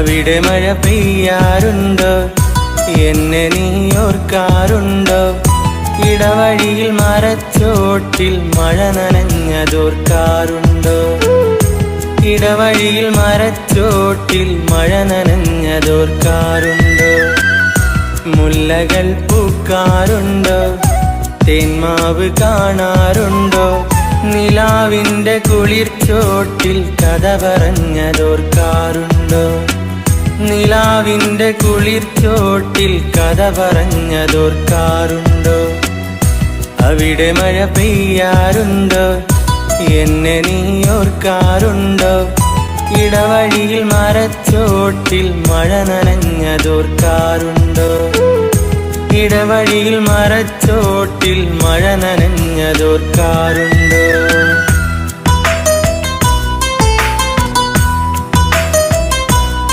അവിടെ മഴ പെയ്യാറുണ്ടോ? എന്നെ നീ ഓർക്കാറുണ്ടോ? ഇടവഴിയിൽ മരച്ചോട്ടിൽ മഴ നനഞ്ഞതോർക്കാറുണ്ടോ? ഇടവഴിയിൽ മരച്ചോട്ടിൽ മഴ നനഞ്ഞതോർക്കാറുണ്ടോ? മുല്ലകൾ പൂക്കാറുണ്ടോ? തേന്മാവ് കാണാറുണ്ടോ? നിലാവിൻ്റെ കുളിർച്ചോട്ടിൽ കഥ പറഞ്ഞതോർക്കാറുണ്ടോ? നിലാവിൻ്റെ കുളിർച്ചോട്ടിൽ കഥ പറഞ്ഞതോർക്കാറുണ്ടോ? അവിടെ മഴ പെയ്യാറുണ്ടോ? എന്നെ നീ ഓർക്കാറുണ്ടോ? ഇടവഴിയിൽ മരച്ചോട്ടിൽ മഴ നനഞ്ഞതോർക്കാറുണ്ടോ? ഇടവഴിയിൽ മരച്ചോട്ടിൽ മഴ നനഞ്ഞതോർക്കാറുണ്ടോ?